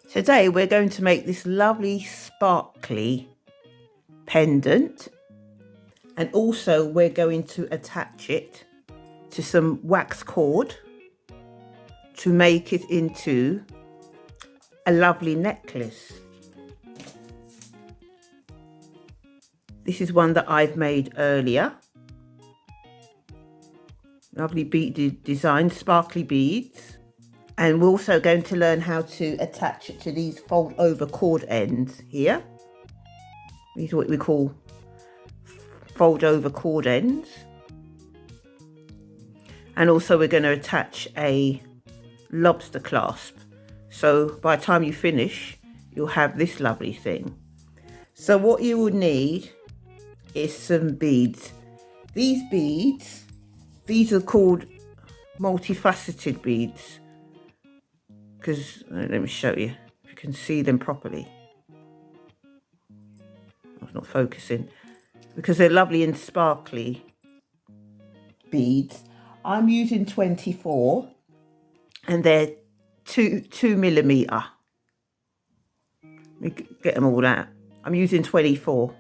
Today we're going to make this lovely sparkly pendant, and also we're going to attach it to some wax cord to make it into a lovely necklace. This is one that I've made earlier. Lovely beaded design, sparkly beads. And we're also going to learn how to attach it to these fold over cord ends here. These are what we call fold over cord ends. And also we're going to attach a lobster clasp. So by the time you finish, you'll have this lovely thing. So what you will need is some beads. These beads, these are called multifaceted beads. Because, let me show you, if you can see them properly. It's not focusing. Because they're lovely and sparkly beads. I'm using 24 and they're 2mm. Let me get them all out. I'm using 24.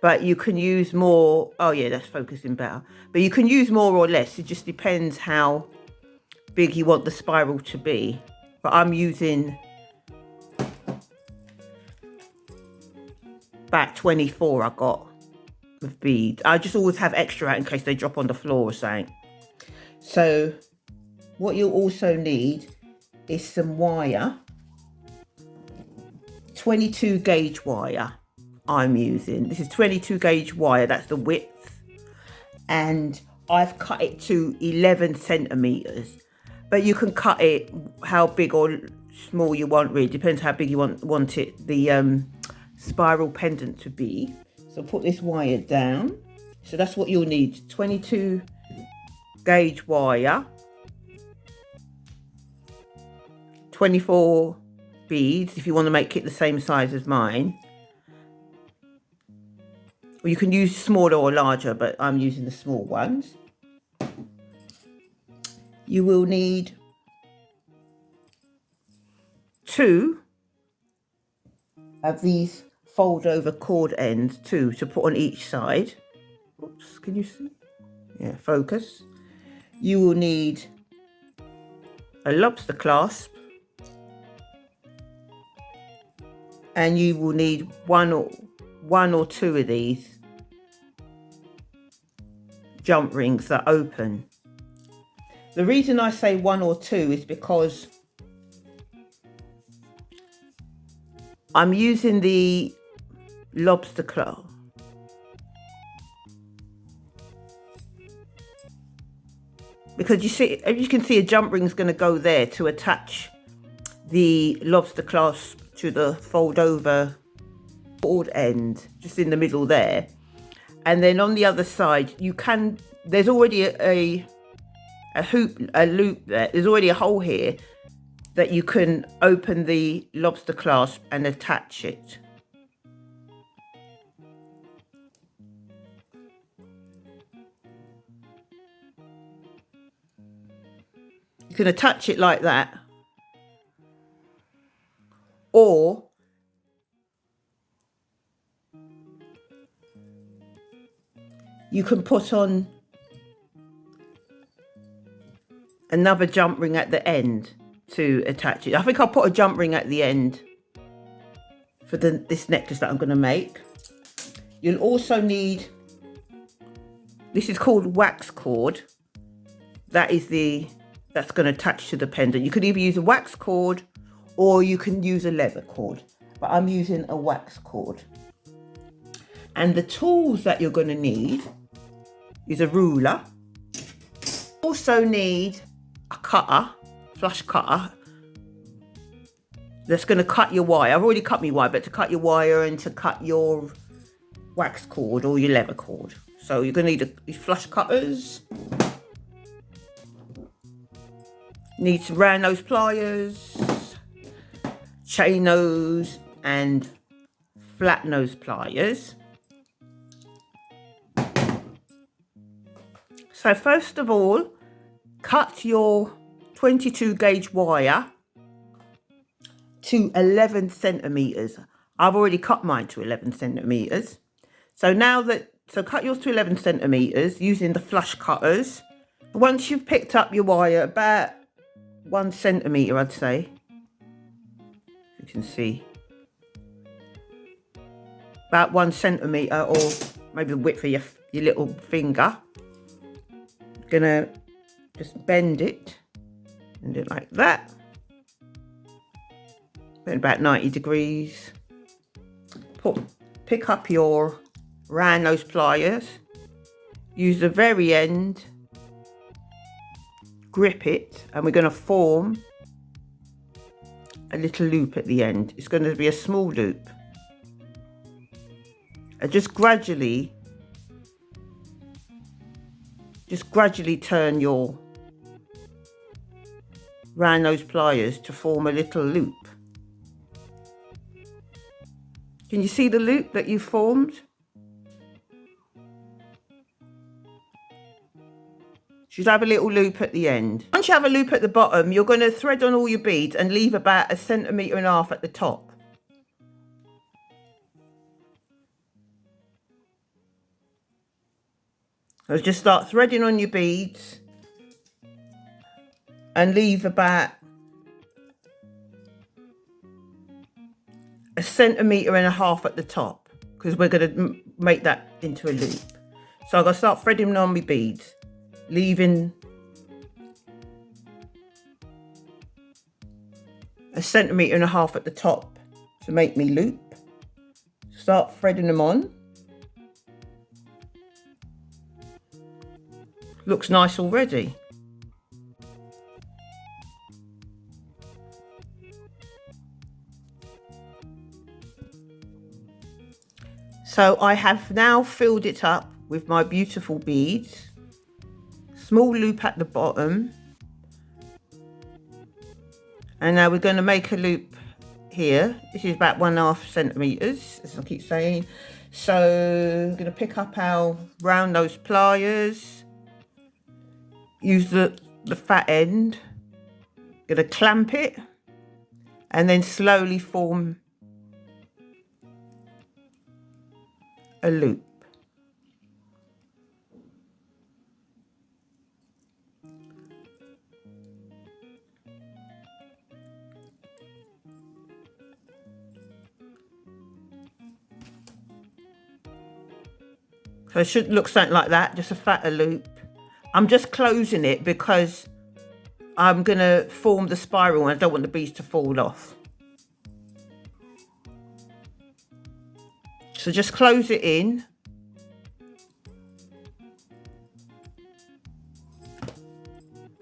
But you can use more. Oh yeah, that's focusing better. But you can use more or less. It just depends how big you want the spiral to be. But I'm using about 24 I got with beads. I just always have extra out in case they drop on the floor or something. So what you'll also need is some wire. 22 gauge wire I'm using. This is 22 gauge wire, that's the width. And I've cut it to 11 centimeters. But you can cut it how big or small you want, really. Depends how big you want it, the spiral pendant to be. So put this wire down. So that's what you'll need. 22 gauge wire. 24 beads, if you want to make it the same size as mine. Or you can use smaller or larger, but I'm using the small ones. You will need 2 of these fold over cord ends, 2 to put on each side. Oops, can you see? Yeah, focus. You will need a lobster clasp, and you will need one or two of these jump rings that open. The reason I say 1 or 2 is because I'm using the lobster claw. Because you see, as you can see, a jump ring is going to go there to attach the lobster clasp to the fold over cord end, just in the middle there. And then on the other side, you can, there's already a loop there. There's already a hole here that you can open the lobster clasp and attach it. You can attach it like that, or you can put on another jump ring at the end to attach it. I think I'll put a jump ring at the end for this necklace that I'm going to make. You'll also need, this is called wax cord. That's going to attach to the pendant. You could either use a wax cord or you can use a leather cord, but I'm using a wax cord. And the tools that you're going to need is a ruler. Also need a cutter, flush cutter, that's going to cut your wire. I've already cut my wire, but to cut your wire and to cut your wax cord or your leather cord. So you're going to need these flush cutters. Need some round nose pliers, chain nose and flat nose pliers. So first of all, cut your 22 gauge wire to 11 centimeters. I've already cut mine to 11 centimeters. So now that, so cut yours to 11 centimeters using the flush cutters. Once you've picked up your wire about 1 centimeter, I'd say, you can see, about 1 centimeter, or maybe the width of your little finger. Gonna just bend it like that, bend about 90 degrees. Pick up your round nose pliers, use the very end, grip it, and we're going to form a little loop at the end. It's going to be a small loop, and just gradually turn your round nose pliers to form a little loop. Can you see the loop that you formed? Should have a little loop at the end. Once you have a loop at the bottom, you're going to thread on all your beads and leave about 1.5 centimeters at the top. So just start threading on your beads and leave about 1.5 centimeters at the top, because we're going to make that into a loop. So I'm going to start threading on my beads, leaving 1.5 centimeters at the top to make me loop. Start threading them on. Looks nice already. So I have now filled it up with my beautiful beads. Small loop at the bottom. And now we're going to make a loop here. This is about 1.5 centimeters, as I keep saying. So I'm going to pick up our round nose pliers. Use the fat end. Going to clamp it. And then slowly form a loop. So it should look something like that, just a fatter loop. I'm just closing it because I'm going to form the spiral and I don't want the beads to fall off. So just close it in.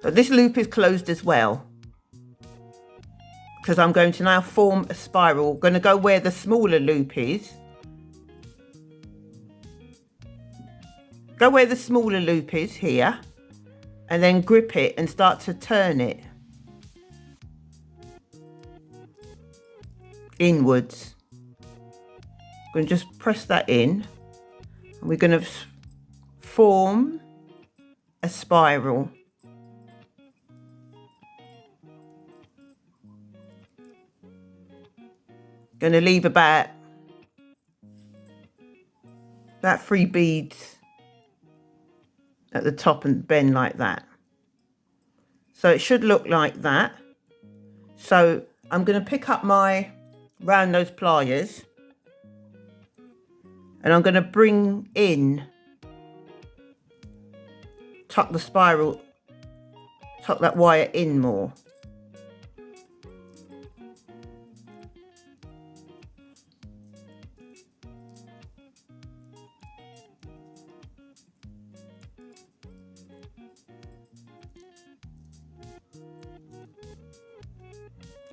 So this loop is closed as well, because I'm going to now form a spiral. I'm going to go where the smaller loop is. Go where the smaller loop is here, and then grip it and start to turn it inwards. We're going to just press that in, and we're going to form a spiral. Going to leave about 3 beads at the top and bend like that. So it should look like that. So I'm going to pick up my round nose pliers and I'm going to bring in, tuck the spiral, tuck that wire in more.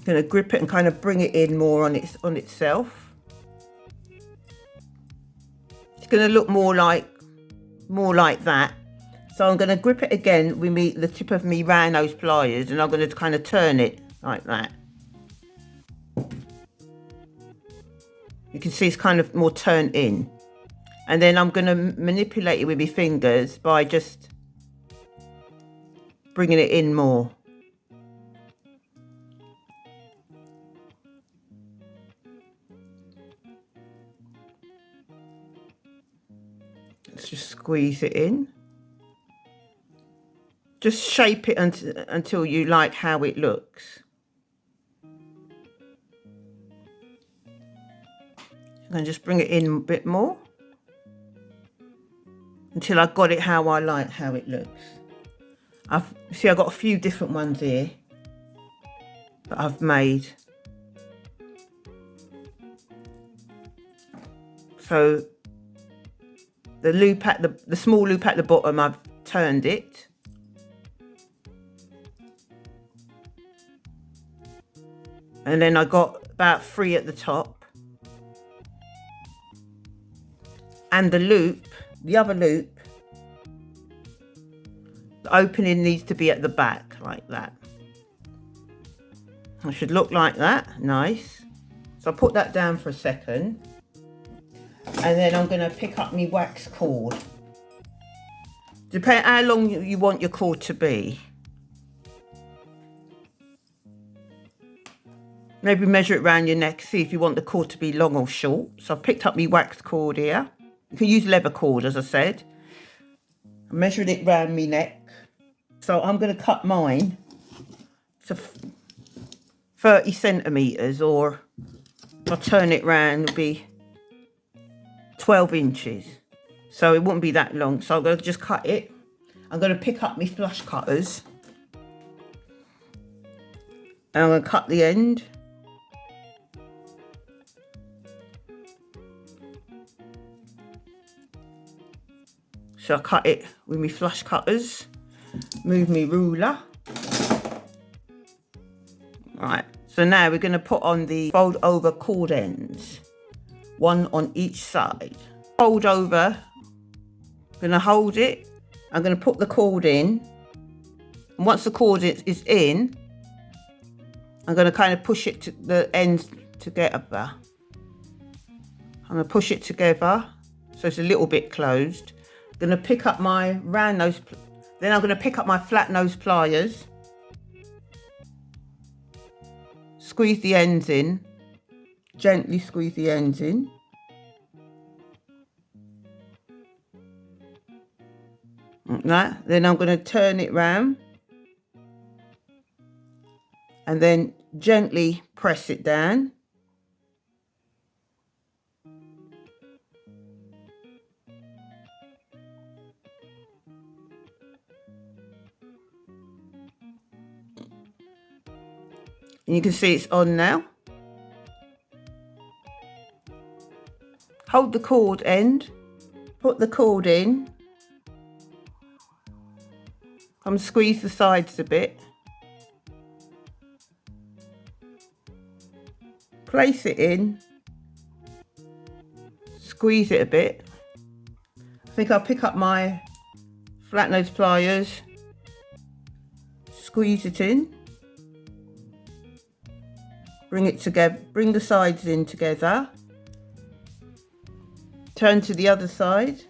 Going to grip it and kind of bring it in more on itself. It's going to look more like that. So I'm going to grip it again with the tip of me round nose pliers, and I'm going to kind of turn it like that. You can see it's kind of more turned in, and then I'm going to manipulate it with my fingers by just bringing it in more. Let's just squeeze it in. Just shape it until you like how it looks. And just bring it in a bit more until I got it how I like how it looks. I've got a few different ones here that I've made. So the loop at the small loop at the bottom, I've turned it. And then I got about 3 at the top. And the loop, the other loop, the opening needs to be at the back like that. It should look like that, nice. So I'll put that down for a second. And then I'm gonna pick up my wax cord. Depending how long you want your cord to be. Maybe measure it around your neck, see if you want the cord to be long or short. So I've picked up my wax cord here. You can use leather cord, as I said. I measured it round my neck. So I'm going to cut mine to 30 centimetres, or if I turn it round, it'll be 12 inches. So it wouldn't be that long. So I'm going to just cut it. I'm going to pick up my flush cutters. And I'm going to cut the end. So I cut it with my flush cutters. Move my ruler. Right, so now we're going to put on the fold over cord ends. One on each side. Fold over. I'm going to hold it. I'm going to put the cord in. And once the cord is in, I'm going to kind of push it to the ends together. I'm going to push it together so it's a little bit closed. I'm going to pick up my round nose, then I'm going to pick up my flat nose pliers. Squeeze the ends in. Gently squeeze the ends in. Like that. Then I'm going to turn it round. And then gently press it down. And you can see it's on now. Hold the cord end, put the cord in. Come squeeze the sides a bit. Place it in. Squeeze it a bit. I think I'll pick up my flat nose pliers. Squeeze it in. Bring it together, bring the sides in together. Turn to the other side,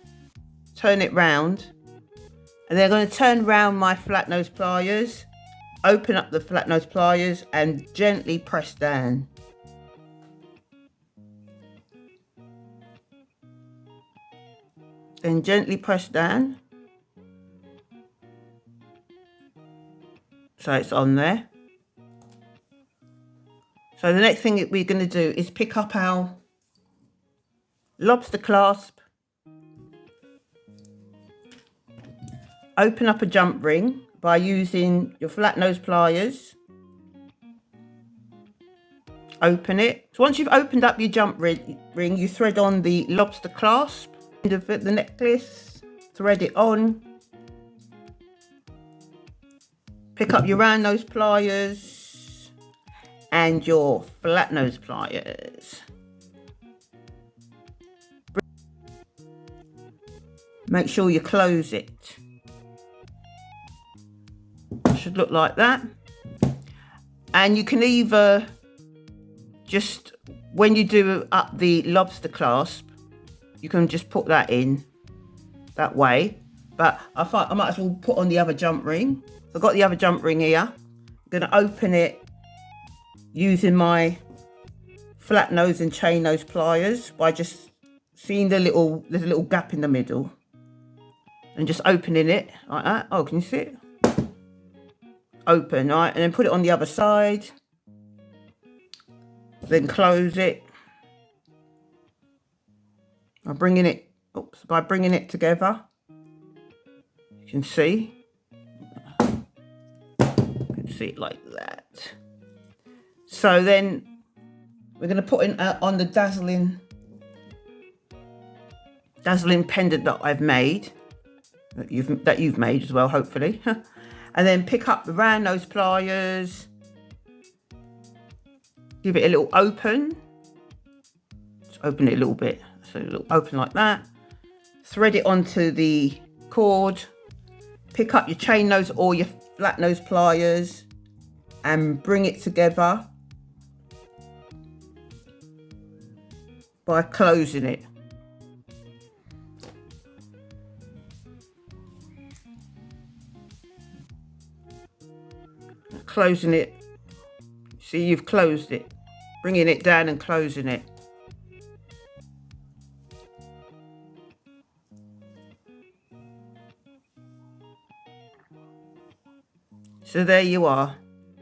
turn it round. And then I'm going to turn round my flat nose pliers, open up the flat nose pliers and gently press down. Then gently press down. So it's on there. So the next thing that we're going to do is pick up our lobster clasp, open up a jump ring by using your flat nose pliers, open it. So once you've opened up your jump ring, you thread on the lobster clasp, end of the necklace, thread it on, pick up your round nose pliers, and your flat nose pliers. Make sure you close it. It should look like that. And you can either just, when you do up the lobster clasp, you can just put that in that way. But I thought I might as well put on the other jump ring. So I've got the other jump ring here. I'm going to open it using my flat nose and chain nose pliers by just seeing there's a little gap in the middle. and just opening it like that. Oh, can you see it? Open, right? And then put it on the other side. Then close it. By bringing it together. You can see. You can see it like that. So then we're going to put in on the dazzling pendant that I've made, that you've made as well, hopefully. And then pick up the round nose pliers, give it a little open, just open it a little bit, so a little open like that. Thread it onto the cord, pick up your chain nose or your flat nose pliers and bring it together by closing it. Closing it, see, you've closed it, bringing it down and closing it. So there you are.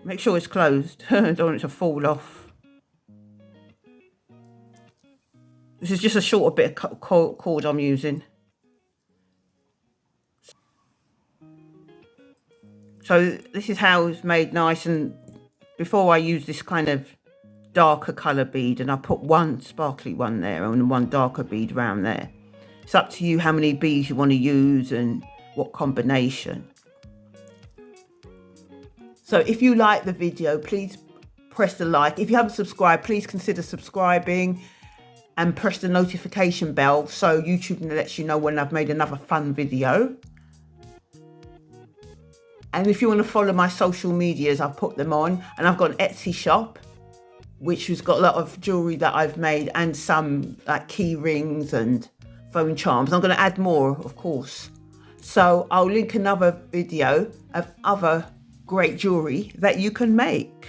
Make sure it's closed. Don't want it to fall off. This is just a shorter bit of cord I'm using. So this is how it's made nice. And before I use this kind of darker colour bead, and I put one sparkly one there and one darker bead around there. It's up to you how many beads you want to use and what combination. So if you like the video, please press the like. If you haven't subscribed, please consider subscribing and press the notification bell so YouTube lets you know when I've made another fun video. And if you want to follow my social medias, I've put them on. And I've got an Etsy shop, which has got a lot of jewellery that I've made and some like key rings and phone charms. I'm going to add more, of course. So I'll link another video of other great jewellery that you can make.